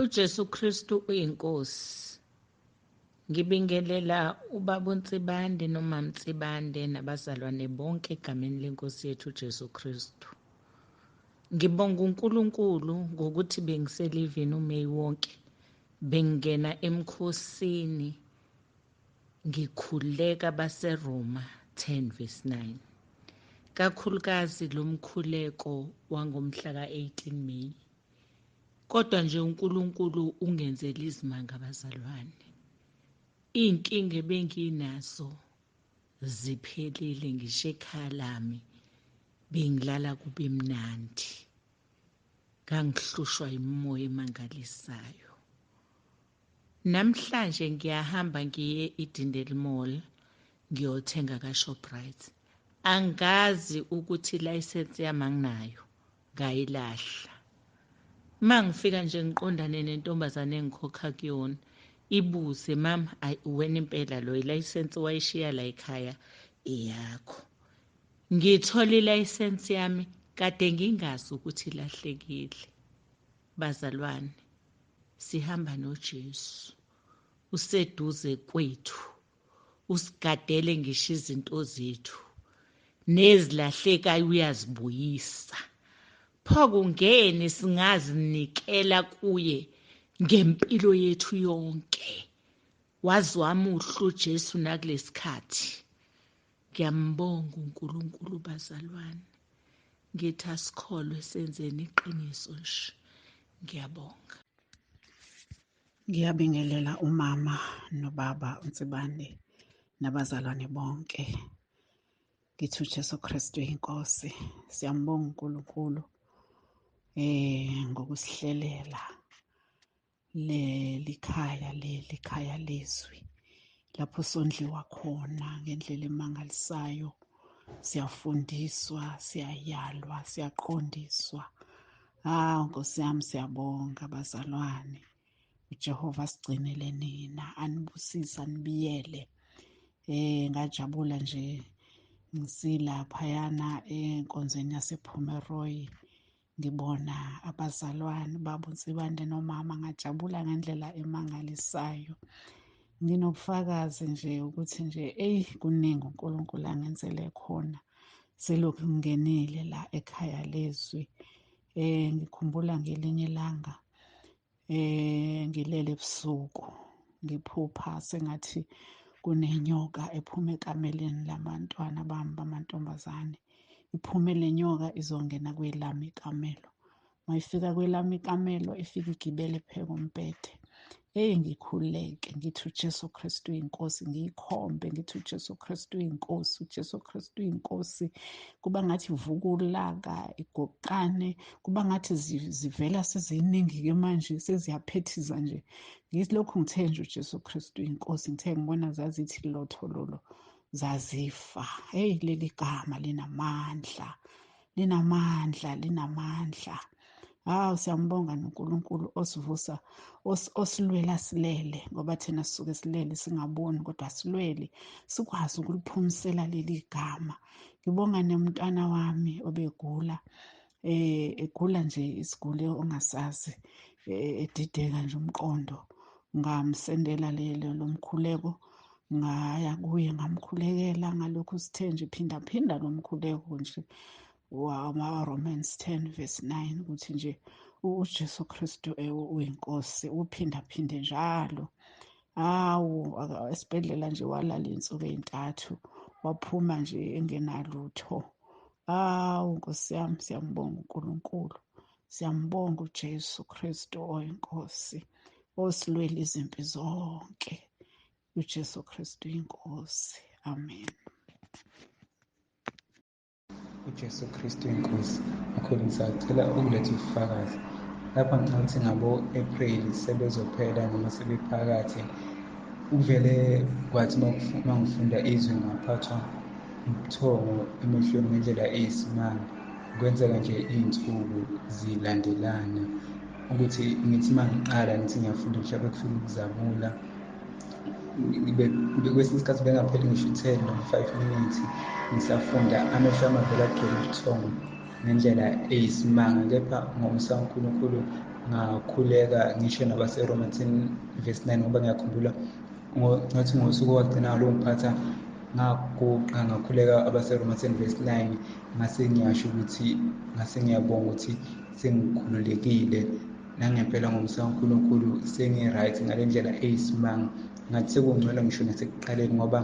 uJesu Kristu uyinkosi. Ngibingelela ubaba uNtsibande nomama Ntsibande nabazalwane bonke egameni lenkosi yethu uJesu Kristu. Ngibonga uNkulunkulu ngokuthi bengiselivini uMeyi wonke. Bengena emkhosini ngikhuleka baseRoma 10:9. Kakhulukazi lo mkhuleko wangomhla ka-18 Meyi. Kodwa nje uNkulunkulu ungenzela izimanga abazalwane. Iy'nkinga ebenginazo ziphelile ngisho ekhaya lami bengilala kube mnandi. Ngangihlushwa imimoya emangalisayo. Namhlanje ngiyahamba ngiye eDindeli Mall ngiyothenga kaShoprite. Angazi ukuthi ilayisensi yami anginayo, ngayilahla. Mangifika nje ngiqondane nentombazane engikhokha kuyona, ibuze, mama, wena impela lo ilayisensi wayishiya la ekhaya eyakho. Ngithola ilayisensi yami kade ngingazi ukuthi ilahlekile. Bazalwane, sihamba noJesu. Useduze kwethu. Usigadele ngisho izinto zethu. Nezilahlekayo uyazibuyisa. Pho kungene singazinikela kuye ngempilo yethu yonke. Wazi wamuhla uJesu nakulesikhathi. Ngiyambonga uNkulunkulu bazalwane. Ngithi asikholwe senzeni iqiniso nje. Ngiyabonga. Ngiyabingelela umama nobaba uNtsibande nabazalwane bonke. Ngithi uJesu Kristu inkosi. Siyambonga uNkulunkulu ngokusihlelela likhaya lezwi lapho sondliwa khona ngendlela emangalisayo. Siyafundiswa, siyayalwa, siyaqondiswa. Nkosi yami, siyabonga bazalwane. uJehova asigcinele nina, anibusise, anibiyele. Ngajabula nje ngisilaphayana enkonzweni yasePomeroy ngibona abazalwane baba uNtsibande nomama. Ngajabula ngendlela emangalisayo. Nginobufakazi nje ukuthi nje kuningi uNkulunkulu angenzele khona selokhu ngingenile la ekhaya lezwi. Ngikhumbula ngelinye ilanga ngilele ebusuku ngiphupha sengathi kunenyoka ephuma ekameleni labantwana bami bamantombazane. Iphume le nyoka izongena kwelami ikamelo. Mayifika kwelami ikamelo ifika igibele pheka umbhede. Ngikhuleke ngithi uJesu Kristu inkosi, ngiyikhombe ngithi uJesu Kristu inkosi, uJesu Kristu inkosi. Kuba ngathi ivuka ulaka igoqane, kuba ngathi zivela seziningi-ke manje seziyaphethiza nje. Ngilokhu ngithe nje uJesu Kristu inkosi, ngithe ngibona zazithi lothololo zazifa. Leli gama linamandla, linamandla, linamandla. Siyambonga noNkulunkulu osivusa, osilwela silele, ngoba thina sisuke silele singaboni, kodwa silwele sikwazi ukuliphumisela leli gama. Ngibonga nomntwana wami obegula, egula nje isiguli ongasazi, edideka nje umqondo. Ngamsendela lo mkhuleko, ngaya kuye ngamkhulekela ngalokhu sithe nje phinda lo mkhuleko nje Romans 10:9 ukuthi nje uJesu Kristu uyinkosi, uphindaphinde njalo. Esibhedlela nje walala insuku ey'ntathu, waphuma nje engenalutho. Nkosi yami, siyambonga uNkulunkulu, siyambonga uJesu Kristu oyinkosi, osilwela izimpi zonke. uJesu Kristu inkosi. Amen. uJesu Kristu inkosi. Kakhulu ngisacela ukuletha ubufakazi lapha. Ngicabanga ngabo-April sebezophela noma sebephakathi. Uvele kwathi uma ngifunda izwi ngaphathwa ubuthongo emehlweni ngendlela eyisimanga. Kwenzeka nje iy'nsuku zilandelana ukuthi ngithi uma ngiqala ngithi ngiyafunda mhlawumbe kufika ukuzamula. Kwesinye isikhathi bengapheli ngisho 10 noma 5 minutes ngisafunda, amehlo avele agcwele ubuthongo ngendlela eyisimanga. Kepha ngomsa uNkulunkulu ngakhuleka ngisho nabaseRoma 10 verse 9 ngoba ngiyakhumbula ngathi ngosuku wagcina lo mphatha ngaguqa ngakhuleka abaseRoma 10 verse 9 ngase ngiyasho ukuthi ngase ngiyabonga ukuthi sengikhululekile nangempela ngomsa kaNkulunkulu sengi-right ngale ndlela eyisimanga ngathi sekungcono ngisho nasekuqaleni ngoba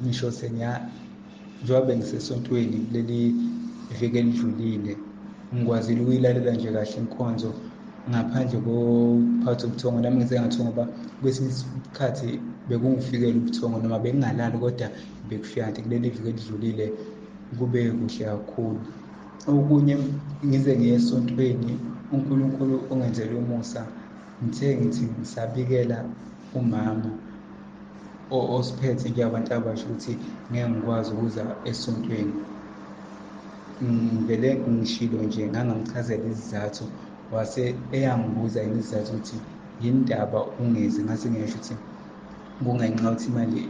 ngisho njengoba bengisesontweni kuleli viki elidlulile ngikwazile ukuyilalela nje kahle inkonzo ngaphandle kophatha ubuthongo nami ngize ngathonga ngoba kwesinye isikhathi bekungifikela ubuthongo noma bengingalali kodwa bekufika nti kuleli viki elidlulile kube kuhle kakhulu. Okunye ngize ngiye esontweni uNkulunkulu ongenzele umusa ngithe ngithi ngisabikela umama osiphethe njengabantu abasha ukuthi ngeke ngikwazi ukuza esontweni. Ngivele ngishilo nje ngangamchazela izizathu wase eyangibuza izizathu ukuthi yini ndaba ungezi ngase ngiyasho ukuthi kungenxa ukuthi imali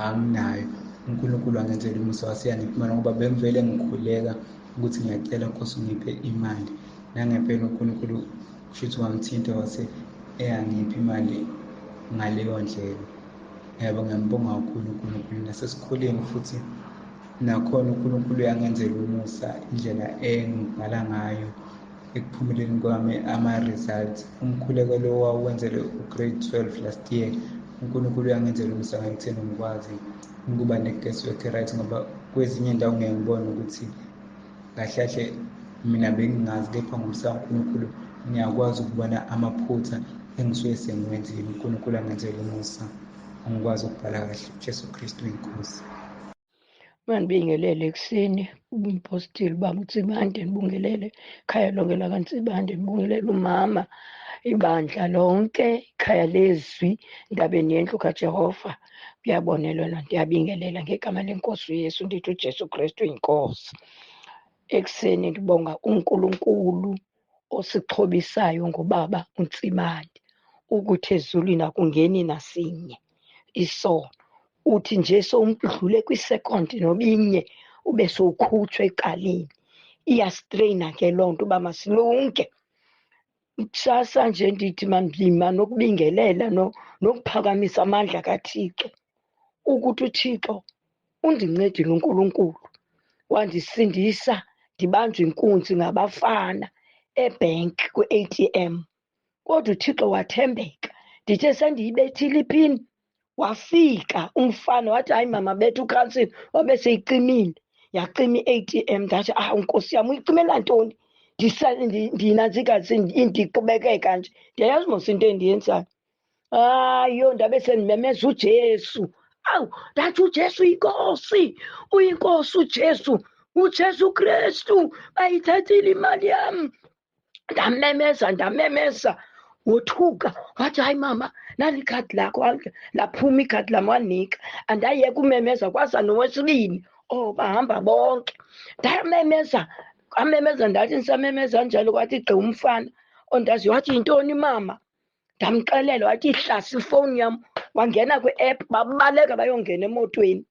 anginayo. uNkulunkulu angenzela umusa wase yangipha imali ngoba bengivele ngikhuleka ukuthi ngiyacela Nkosi ungiphe imali nangempela uNkulunkulu kusho ukuthi wangithinta wase eyangipha imali ngaleyo ndlela. Yebo, ngiyambonga kakhulu uNkulunkulu nasesikoleni futhi nakhona uNkulunkulu uyangenzela umusa indlela engibhala ngayo ekuphumeleni kwami ama-results. Umkhuleko lo wawenzele ugrade 12 last year uNkulunkulu uyangenzela umusa ngikutheni ngikwazi ukuba ne-guesswork right ngoba kwezinye indawo ngeke ngibone ukuthi kahle kahle mina bengingazi kepha ngomsa kaNkulunkulu ngiyakwazi ukubona amaphutha engisuke sengiwenzile. uNkulunkulu angenzela umusa angikwazi ukubhala kahle. uJesu Kristu inkosi. Manibingelele ekuseni umpostile baba uNtsibande, nibungelele ikhaya lonke lakaNtsibande, nibungelele umama, ibandla lonke, ikhaya lezwi, Ndabeni Yendlu kaJehova. Kuyabonelelwa, ndiyabingelela ngegama lenkosi uYesu, ndithi uJesu Kristu inkosi. Ekuseni ndibonga uNkulunkulu osixhobisayo ngobaba uNtsimande ukuthi ezulwini akungeni nasinye isono. Uthi nje sowudlule kwisekondi nobinye ube sowukhutshwa eqaleni. Iyastreyina ke loo nto uba masilunge. Kusasa nje ndithi mandima nokubingelela nokuphakamisa amandla kaThixo ukuthi uThixo undincedile uNkulunkulu wandisindisa ndibanjwe inkunzi ngabafana ebhenki kwi-ATM. Kodwa uThixo wathembeka, ndithe sendiyibethile iphini wafika umfana wathi hayi mama betha ukhansile wabe seyicimile yacima i-ATM. Ndathi Nkosi yam uyicimela ntoni? Ndinantsikazi ndiqhubekeka nje ndiyayazi mos into endiyenzayo. Yho, ndabe sendimemeza uJesu. Ndathi uJesu inkosi, uyinkosi uJesu, uJesu Kristu bayithathile imali yam. Ndamemeza wothuka wathi hayi mama nali ikhadi lakho. Laphuma ikhadi lam wanika, andayeka umemeza kwaza nowesibini. Bahamba bonke. Amemeza ndathi ndisamemeza njalo kwathi gqi umfana ondazi wathi yintoni mama? Ndamxelela wathi ihlasi ifowuni yam. Wangena kwi-app, babaleka bayongena emotweni.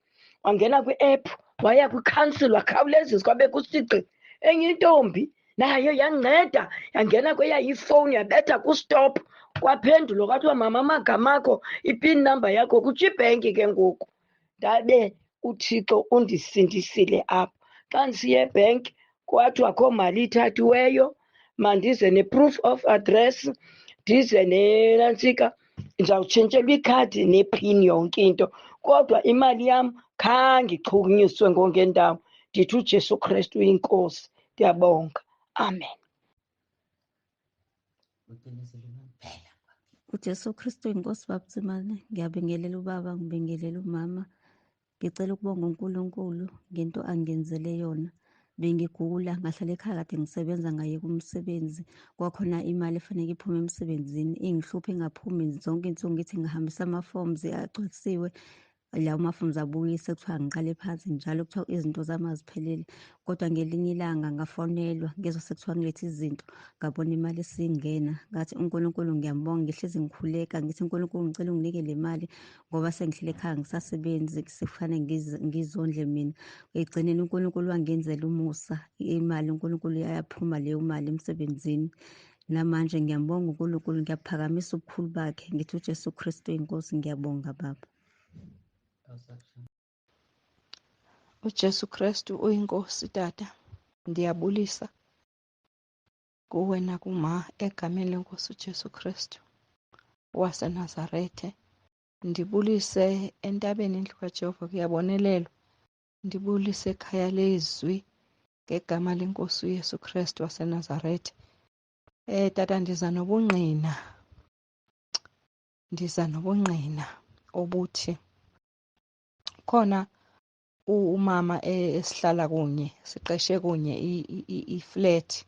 Wangena kwi-app waya kwikhansile wakhawulezisa kwabe kusigqi enye intombi nayo yanceda yangena kweyayifowuni yabetha kustop. Kwaphendula kwathiwa mama amagama akho, ipin number yakho kutsho ibhenki ke ngoku. Ndabe uThixo undisindisile apha. Xa ndisiya ebhenki kwathiwa akho mali ithathiweyo, mandize ne-proof of address, ndize nenantsika ndizawutshintshelwa ikhadi nephini yonke into. Kodwa imali yam khange ichukunyiswe ngongendawo. Ndithi uJesu Kristu uyinkosi. Ndiyabonga. Amen. uJesu Kristu inkosi baba Tsimane, ngiyabingelela ubaba, ngibingelela umama. Ngicela ukubonga uNkulunkulu ngento angenzele yona. Bengigula ngahlala ekhaya kade ngisebenza ngaye kumsebenzi. Kwakhona imali efanele iphume emsebenzini ingihluphe ingaphumi zonke insuku ngithi ngihambisa ama-forms agcwalisiwe. Lawo ma-forms abuyise kuthiwa ngiqale phansi njalo kuthiwa izinto zami aziphelele. Kodwa ngelinye ilanga ngafonelwa ngezwe sekuthiwa ngilethe izinto ngabona imali isingena. Ngathi uNkulunkulu ngiyambonga, ngihlezi ngikhuleka ngithi uNkulunkulu ngicela unginike le mali ngoba sengihlele ekhaya ngisasebenzi sekufanele ngizondle mina. Ekugcineni uNkulunkulu wangenzela umusa, imali uNkulunkulu yaphuma leyo mali emsebenzini. namanje ngiyambonga uNkulunkulu, ngiyaphakamisa ubukhulu bakhe, ngithi uJesu Kristu inkosi. Ngiyabonga Baba. uJesu Kristu uyinkosi Tata. Ndiyabulisa kuwe nakuma egameni lenkosi uJesu Kristu waseNazarethe. Ndibulise entabeni indlu kaJehova kuyabonelelwa. Ndibulise ekhaya lezwi ngegama lenkosi uYesu Kristu waseNazarethe. Tata, ndiza nobungqina obuthi khona umama esihlala kunye, siqeshe kunye iflat.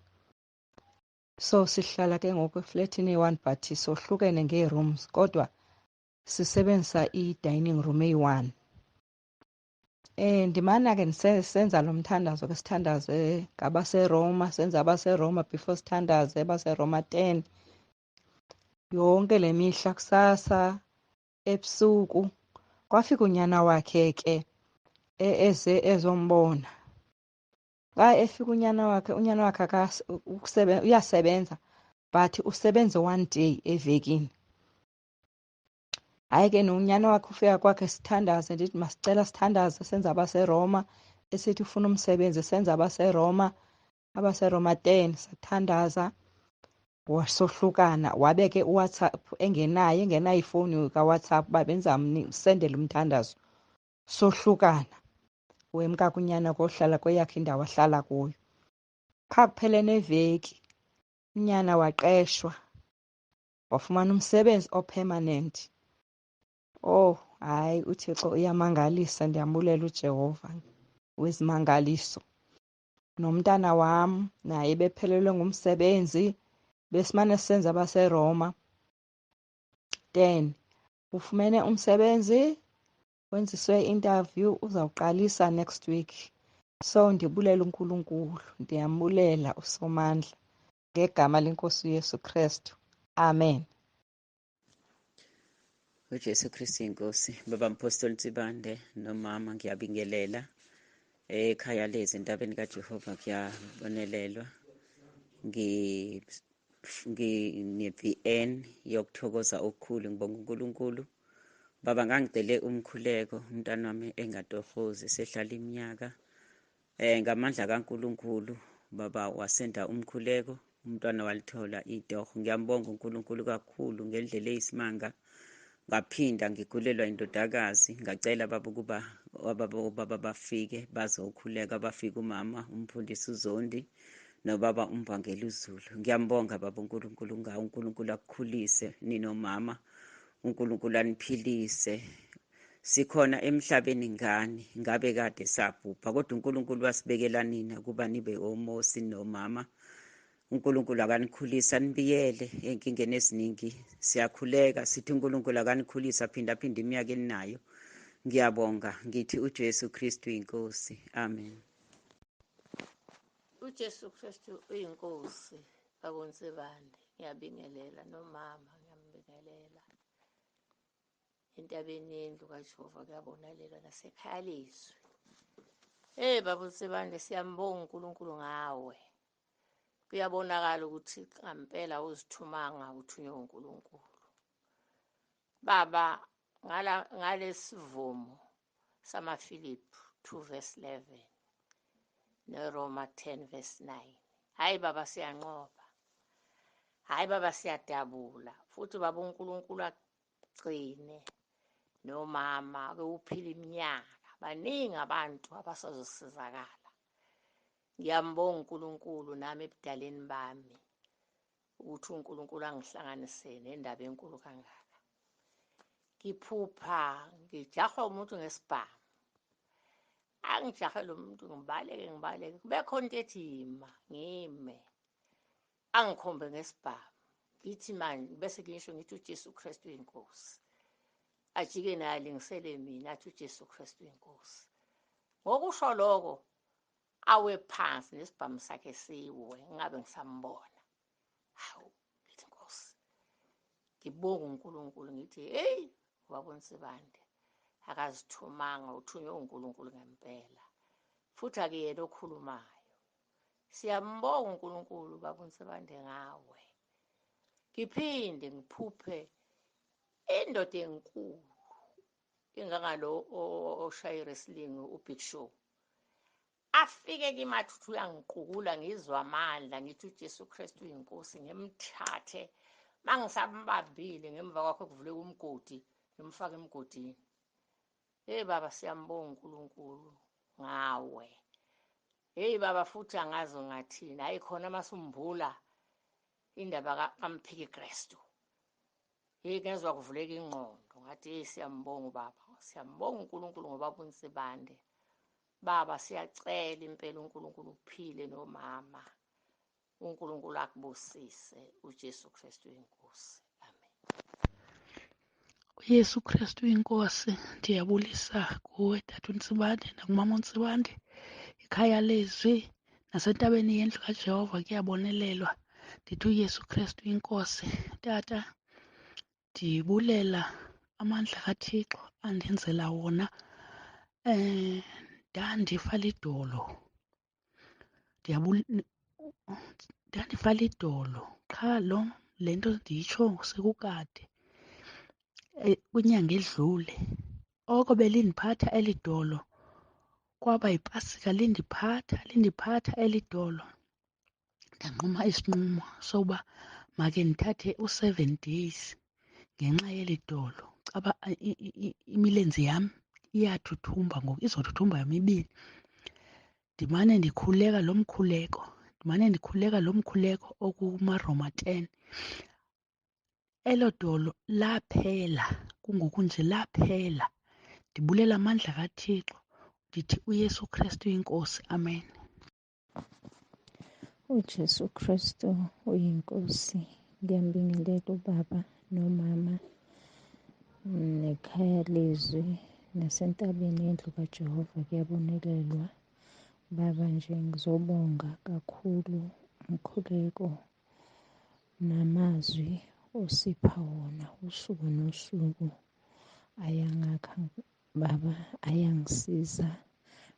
So sihlala ke ngoku eflatini eyi-1 but sohlukene ngee-rooms kodwa sisebenzisa i-dining room eyi-1. Ndimana ke senza lo mthandazo ke sithandaze ngabaseRoma, senza abaseRoma before sithandaze abaseRoma 10. Yonke le mihla kusasa ebusuku. Kwafika unyana wakhe ke ezombona. Xa efika unyana wakhe uyasebenza but usebenza 1 day evekini. Hayi ke nonyana wakhe ufika kwakhe sithandaze, ndithi masicela sithandaze senza abaseRoma. Esithi ufuna umsebenzi senza abaseRoma 10 sathandaza wasohlukana. Wabe ke uWhatsApp engenayo ifowuni kaWhatsApp uba benzamsendela umthandazo. Sohlukana wemka kunyana kohlala kweyakhe indawo ahlala kuyo. Kha kuphele neveki unyana waqeshwa wafumana umsebenzi opermanent. Oh hayi, uThixo uyamangalisa. Ndiyambulela uJehova wezimangaliso. Nomntana wam naye bephelelwe ngumsebenzi, besimane senza abaseRoma 10. Ufumene umsebenzi, wenziswe i-interview, uzawuqalisa next week. So ndibulela uNkulunkulu, ndiyambulela uSomandla ngegama lenkosi uYesu Kristu. Amen. uJesu Kristu inkosi. Baba Mpostoli Ntsibande nomama ngiyabingelela ekhaya lezi entabeni kaJehova. Kuyabonelelwa nge-VN yokuthokoza okukhulu. Ngibonga uNkulunkulu. Baba, ngangicele umkhuleko umntana wami engatohozi sehlala iminyaka. Ngamandla kaNkulunkulu baba wasenda umkhuleko, umntwana walithola itoho. Ngiyambonga uNkulunkulu kakhulu ngendlela eyisimanga. Ngaphinda ngigulelwa indodakazi, ngacela baba ukuba bafike bazokhuleka. Bafike umama umfundisi uZondi nobaba uMvangeli uZulu. Ngiyambonga baba uNkulunkulu ngawo. uNkulunkulu akukhulise ninomama, uNkulunkulu aniphilise. Sikhona emhlabeni ngani ngabe kade sabhubha, kodwa uNkulunkulu wasibekela nina kuba nibe omosi nomama. uNkulunkulu akanikhulisa nibiyele enkingeni eziningi. Siyakhuleka sithi uNkulunkulu akanikhulisa phinda iminyaka eninayo. Ngiyabonga ngithi uJesu Kristu inkosi. Amen. uJesu Kristu uyinkosi. BakuNsibande ngiyabingelela, nomama ngiyambingelela. Entabeni yendlu kaJehova kuyabonelelwa nasekhaya lezwi. BakuNsibande siyambonga uNkulunkulu ngawe. Kuyabonakala ukuthi ngampela uzithumanga uthunywe uNkulunkulu. Baba, ngalesivumo samaFilipi 2:11 neRoma 10:9. Hayi baba siyanqoba. Hayi baba siyadabula. Futhi baba uNkulunkulu agcine nomama bewuphila iminyaka. Baningi abantu abasazosizakala. Ngiyambonga uNkulunkulu nami ebudaleni bami ukuthi uNkulunkulu angihlanganise nendaba enkulu kangaka. Ngiphupha ngijahwa umuntu ngesibhamu. Angijahe lo muntu ngibaleke. Kube khona into ethi yima, ngime. Angikhombe ngesibhamu. Ngithi manje bese ngisho ngithi uJesu Kristu inkosi. Ajike naye alingisele mina athi uJesu Kristu inkosi. Ngokusho lokho awe phansi nesibhamu sakhe siwe, ngabe ngisambona. Hawu, ngithi Nkosi. Ngibonga uNkulunkulu ngithi hey, wabuNsibande akazithumanga, uthunywe uNkulunkulu ngempela. Futhi akuyena okhulumayo. Siyambonga uNkulunkulu babuNsibande ngawe. ngiphinde ngiphuphe indoda enkulu ingangalo oshaya i-wrestling uBig Show. Afike kimathuthu uyangiqukula ngizwa amandla ngithi uJesu Kristu uyinkosi ngimthathe mangisambambile ngemva kwakho kuvuleka umgodi ngimfaka emgodini. Hey baba siyambonga uNkulunkulu ngawe. Hey baba futhi angazi ngathini hayi khona masumbula indaba kaMphiki Kristu. Hey ngezwe kuvuleka ingqondo ngathi hey siyambonga baba siyambonga uNkulunkulu ngoba uNsibande. Baba siyacela impela uNkulunkulu uphile nomama. uNkulunkulu akubusise uJesu Kristu inkosi. Amen. uYesu Kristu inkosi ndiyabulisa kuwe Tata uNtsibande nakumama uNtsibande ekhaya lezwi nasentabeni yendlu kaJehova kuyabonelelwa. Ndithi uYesu Kristu inkosi. Tata ndibulela amandla kaThixo andenzela wona. Ndandifala idolo ndandifala idolo qha le nto ndiyitsho sekukade kwinyanga edlule oko belindiphatha eli dolo kwaba yipasika lindiphatha eli dolo. Ndanquma isinqumo sokuba make ndithathe u7 days ngenxa yeli dolo. Caba imilenze yam iyathuthumba ngoku izothuthumba yomibini. Ndimane ndikhuleka lo mkhuleko okumaRoma 10. Elo dolo laphela kungoku nje laphela. Ndibulela amandla kaThixo ndithi uYesu Kristu inkosi. Amen. uJesu Kristu uyinkosi. Ngiyambingelela ubaba nomama nekhaya lezwi nasentabeni yendlu kaJehova kuyabonelelwa. Baba nje ngizobonga kakhulu umkhuleko namazwi osipha wona usuku nosuku. Ayangakha baba, ayangisiza,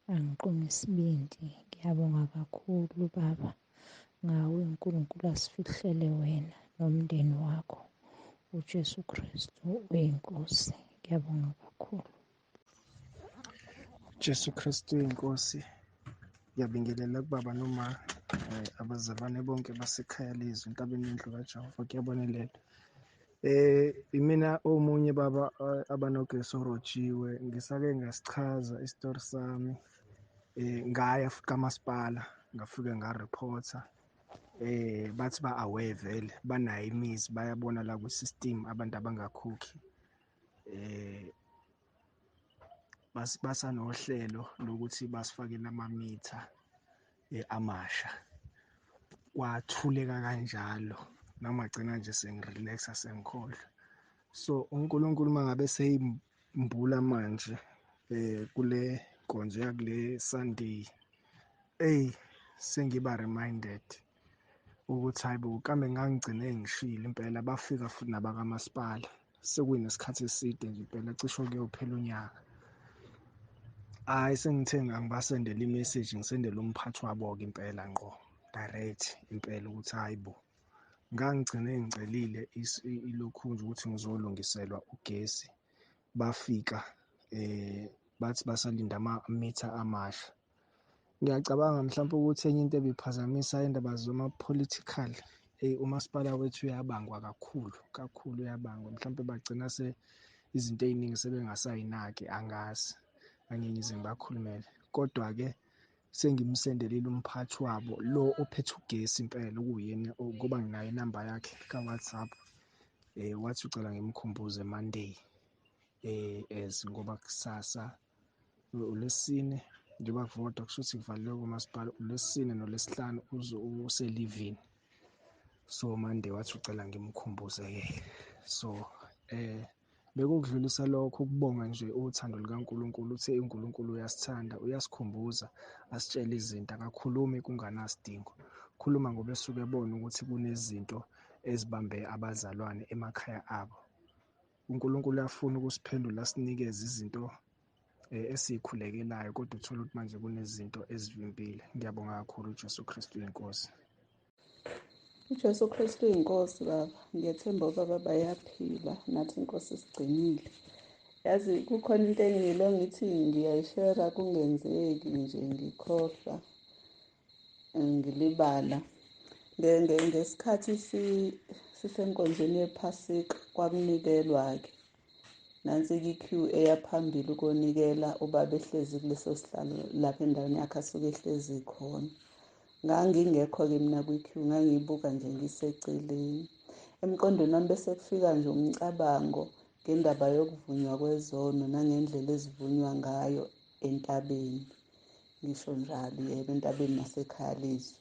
angiqonge isibindi. Ngiyabonga kakhulu baba, ngawe uNkulunkulu asifihlele wena nomndeni wakho. uJesu Kristu uyinkosi. Ngiyabonga kakhulu. Jesu Kristu inkosi. Ngiyabingelela kubaba noma abazalwane bonke basekhaya lezwi entabeni yendlu kaJehova kuyabonelela. Imina omunye baba abanogeso rojiwe ngisake ngasichaza isitori sami. Ngaya kamasipala ngafike ngareporter. Bathi ba-aware vele banayo imizi bayabona la kwi-system abantu abangakhokhi. Basanohlelo lokuthi basifakele amamitha amasha. Kwathuleka kanjalo namagcina nje sengirelaxa sengikhohlwa. So uNkulunkulu mangabe seyimbula manje kule nkonzo yakule Sunday sengiba reminded ukuthi hayibo kambe ngangigcine ngishilo impela bafika futhi nabakamasipala sekuyinesikhathi eside nje impela cishe kuyophela unyaka. Hayi sengithe ngangibasendela imessage ngisendela umphathi wabo-ke impela ngqo direct impela ukuthi hayibo ngangigcine ngicelile ilokhunje ukuthi ngizolungiselwa ugesi. Bafika bathi basalinda amamitha amasha. Ngiyacabanga mhlawumbe ukuthi enye into ebiphazamisa indaba zoma-political umasipala wethu uyabangwa kakhulu uyabangwa. Mhlawumbe bagcina izinto ey'ningi sebengasayinaki angazi angeke ngize ngibakhulumele. Kodwa-ke sengimsendelile umphathi wabo lo ophethe ugesi impela okuyena ngoba nginayo inamba yakhe ka-WhatsApp. Wathi ucela ngimkhumbuze Monday ngoba kusasa uLwesine njengoba kuvoda kusho ukuthi kuvalelwe kumasipala uLwesine noLwesihlanu uselivini. So Monday wathi ucela ngimkhumbuze-ke. So bekukudlulisa lokho ukubonga nje uthando lukaNkulunkulu. Uthe uNkulunkulu uyasithanda uyasikhumbuza asitshele izinto akakhulumi kunganasidingo. Khuluma ngoba esuke ebona ukuthi kunezinto ezibambe abazalwane emakhaya abo. uNkulunkulu uyafuna ukusiphendula asinikeze izinto esikhulekelayo kodwa uthola ukuthi manje kunezinto ezivimbile. Ngiyabonga kakhulu uJesu Kristu inkosi. uJesu Kristu uyinkosi baba. Ngiyethemba baba bayaphila nathi inkosi isigcinile. Yazi kukhona into engiyilo ngithi ngiyayishera kungenzeki nje ngikhohlwa ngilibala. Ngesikhathi sisenkonzweni yephasika kwakunikelwa-ke. Nansi-ke i-queue eyaphambili ukunikela ubaba ehlezi kuleso sihlalo lapho endaweni yakhe asuke ehlezi khona. Ngangingekho-ke mina kwi-queue, ngangiyibuka nje ngiseceleni. Emqondweni wami bese kufika nje umcabango ngendaba yokuvunywa kwezono nangendlela ezivunywa ngayo entabeni. Ngisho njalo yebo, entabeni nasekhaya lizwi.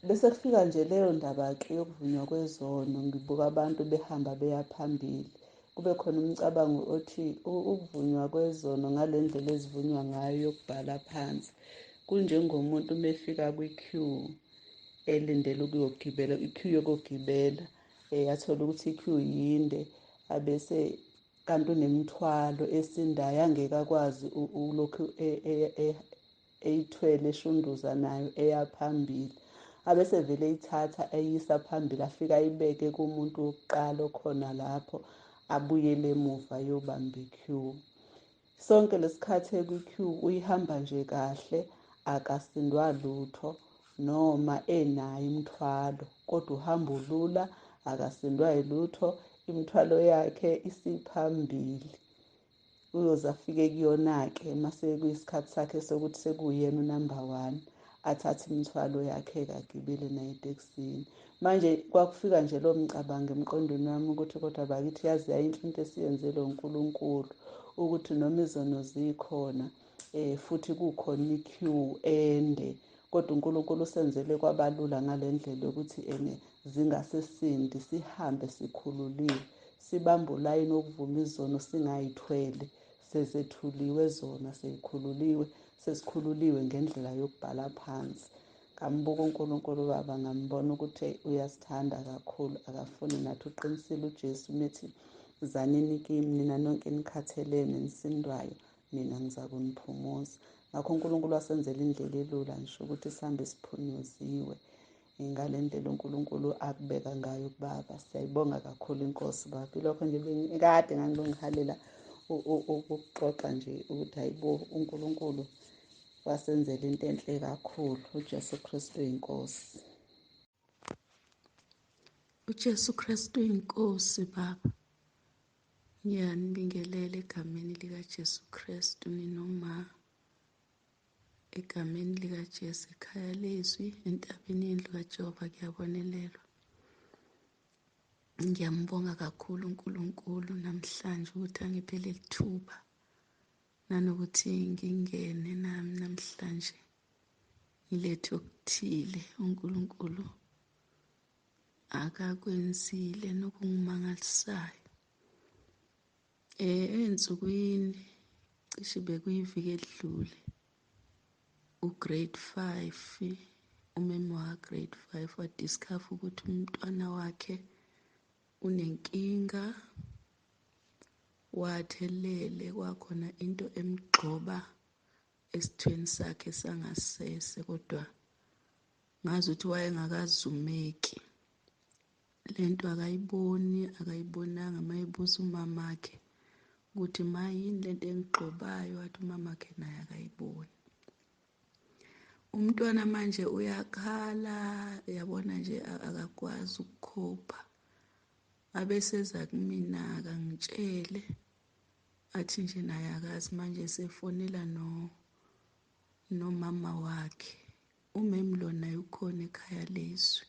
Bese kufika nje leyo ndaba-ke yokuvunywa kwezono, ngibuka abantu behamba beya phambili. Kube khona umcabango othi ukuvunywa kwezono ngale ndlela ezivunywa ngayo yokubhala phansi kunjengomuntu uma efika kwi-queue elindele ukuyogibela, i-queue yokugibela, athola ukuthi i-queue yinde, abese kanti unemithwalo esindayo angeke akwazi ulokhu eyithwele eshunduza nayo eya phambili. Abese vele eyithatha eyisa phambili, afike ayibeke kumuntu wokuqala okhona lapho, abuyele emuva yobamba i-queue. Sonke lesikhathi ekwi-queue uyihamba nje kahle, akasindwa lutho noma enayo imithwalo, kodwa uhamba ulula, akasindwa yilutho, imithwalo yakhe isiphambili. Uyoze afike kuyona-ke mase kuyisikhathi sakhe sokuthi sekuyena unamba 1, athathe imithwalo yakhe-ke agibele nayo etekisini. Manje kwakufika nje lo mcabango emqondweni wami ukuthi kodwa bakithi yazi yayinhle into esiyenzelwe uNkulunkulu ukuthi noma izono zikhona futhi kukhona i-queue ende, kodwa uNkulunkulu usenzele kwabalula ngale ndlela yokuthi zingasesindi, sihambe sikhululiwe, sibambe ulayini wokuvuma izono singayithwele, sezethuliwe zona, seyikhululiwe, sesikhululiwe ngendlela yokubhala phansi. Ngambuka uNkulunkulu baba, ngambona ukuthi uyasithanda kakhulu, akafuni nathi. Uqinisile uJesu methi zanini kimi nina nonke enikhathelene nisindwayo, mina ngiza kuniphumuza. Ngakho uNkulunkulu wasenzela indlela elula ngisho ukuthi sihambe siphunyoziwe ngale ndlela uNkulunkulu akubeka ngayo kubaba. Siyayibonga kakhulu inkosi baba. Ilokho nje kade ngangihalela ukuxoxa nje ukuthi hayibo, uNkulunkulu wasenzela into enhle kakhulu. uJesu Kristu uyinkosi. uJesu Kristu uyinkosi baba. Ngiyanibingelela egameni likaJesu Kristu ninoma egameni likaJesu ekhaya lezwi entabeni yendlu kaJehova kuyabonelelwa. Ngiyambonga kakhulu uNkulunkulu namhlanje ukuthi angiphe leli thuba nanokuthi ngingene nami namhlanje ngilethe okuthile uNkulunkulu akakwenzile nokungimangalisayo. Ensukwini cishe bekuyiviki edlule ugrade 5, umeme wa grade 5 wadiscover ukuthi umntwana wakhe unenkinga, wathelele kwakhona into emgxoba esithweni sakhe sangasese, kodwa ngazi ukuthi wayengakazumeki. Lento akayibonanga mayibuza umamakhe ukuthi mayini lento engigxobayo, wathi umamakhe naye akayiboni. Umntwana manje uyakhala, yabona nje akakwazi ukukhopha. Abeseza kumina akangitshele, athi nje naye akazi manje sefonela nomama wakhe. Umemi lona ukhona ekhaya lezwi.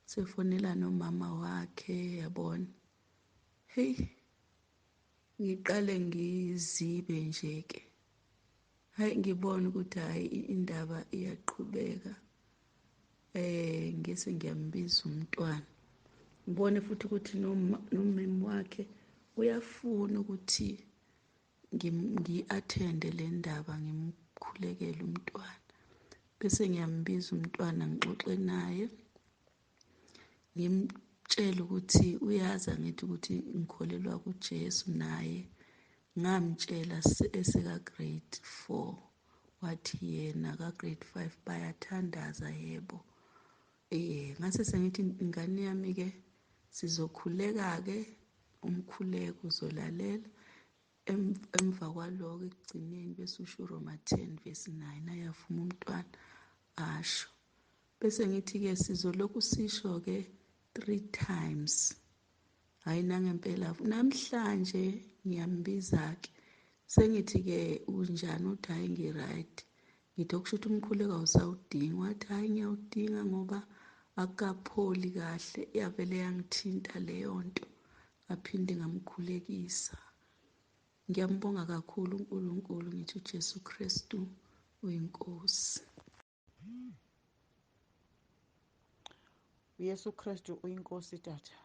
Sefonela nomama wakhe, yabona. Hey, ngiqale ngizibe nje-ke. Hayi, ngibona ukuthi hayi indaba iyaqhubeka. Ngese ngiyambiza umntwana. Ngibone futhi ukuthi nomemi wakhe uyafuna ukuthi ngi-attende le ndaba, ngimkhulekele umntwana. Bese ngiyambiza umntwana ngixoxe naye, ngimtshela ukuthi uyazi angithi ukuthi ngikholelwa kuJesu naye. Ngamtshela eseka grade 4, wathi yena ka grade 5 bayathandaza, yebo. ngase sengithi ingane yami-ke sizokhuleka-ke umkhuleko uzolalela emva kwaloko ekugcineni bese usho uRoma 10 verse 9 ayavuma umntwana asho. Bese ngithi-ke sizolokhu sisho-ke 3 times. Hhayi nangempela namhlanje ngiyambiza-ke sengithi-ke unjani, uthi hhayi ngi-right. Ngithi okusho ukuthi umkhuleko awusawudingi, wathi hhayi ngiyawudinga ngoba akukapholi kahle. Yavele yangithinta leyo nto ngaphinde ngamkhulekisa. Ngiyambonga kakhulu uNkulunkulu, ngithi uJesu Kristu uyinkosi. uYesu Kristu uyinkosi tata.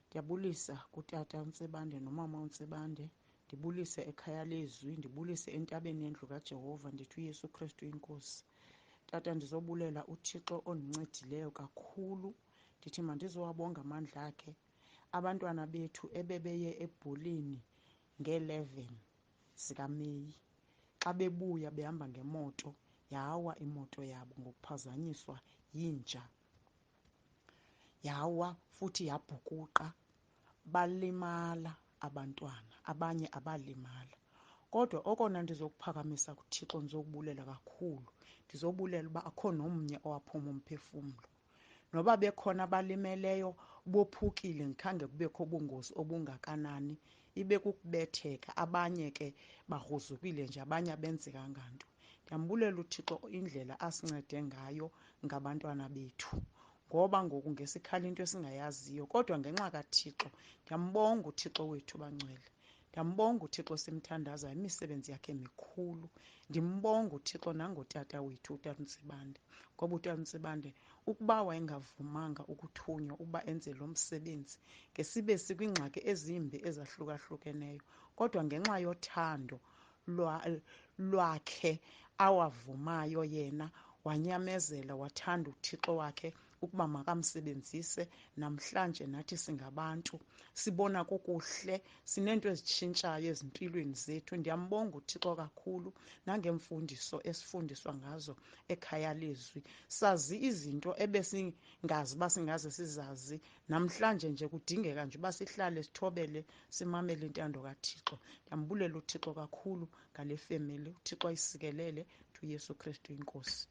Ndiyabulisa kutata uNtsebande nomama uNtsebande, ndibulise ekhaya lezwi, ndibulise entabeni yendlu kaJehova, ndithi uYesu Kristu uyinkosi. Tata, ndizobulela uThixo ondincedileyo kakhulu. Ndithi mandizowabonga amandla akhe. Abantwana bethu ebebeye ebholeni nge-11 zikaMeyi, xa bebuya behamba ngemoto, yawa imoto yabo ngokuphazanyiswa yinja, yawa futhi yabhukuqa, balimala abantwana, abanye abalimala. Kodwa okona ndizokuphakamisa kuThixo, ndizokubulela kakhulu, ndizobulela uba akho nomnye owaphuma umphefumlo. Noba bekhona abalimeleyo bophukile, ngikhange kubekho ubungozi obungakanani, ibe kukubetheka, abanye ke bagruzukile nje, abanye abenzekanga nto. Ndiyambulela uThixo indlela asincede ngayo ngabantwana bethu, ngoba ngoku ngesikhala into esingayaziyo, kodwa ngenxa kaThixo. Ndiyambonga uThixo wethu bangcwele, ndiyambonga uThixo simthandazayo, imisebenzi yakhe mikhulu. Ndimbonga uThixo nangotata wethu uTata uNtsibande, ngoba uTata uNtsibande ukuba wayengavumanga ukuthunywa ukuba enze lo msebenzi, ngesibe sikwiingxaki ezimbi ezahlukahlukeneyo, kodwa ngenxa yothando lwakhe awavumayo yena, wanyamezela, wathanda uThixo wakhe ukuba makamsebenzise. Namhlanje nathi singabantu sibona kukuhle, sineento ezitshintshayo ezimpilweni zethu. Ndiyambonga uThixo kakhulu nangemfundiso esifundiswa ngazo ekhaya lezwi. Sazi izinto ebesingazi uba singaze sizazi. Namhlanje nje kudingeka nje uba sihlale sithobele, simamele intando kaThixo. Ndiyambulela uThixo kakhulu ngale femeli, uThixo ayisikelele. uYesu Kristu inkosi.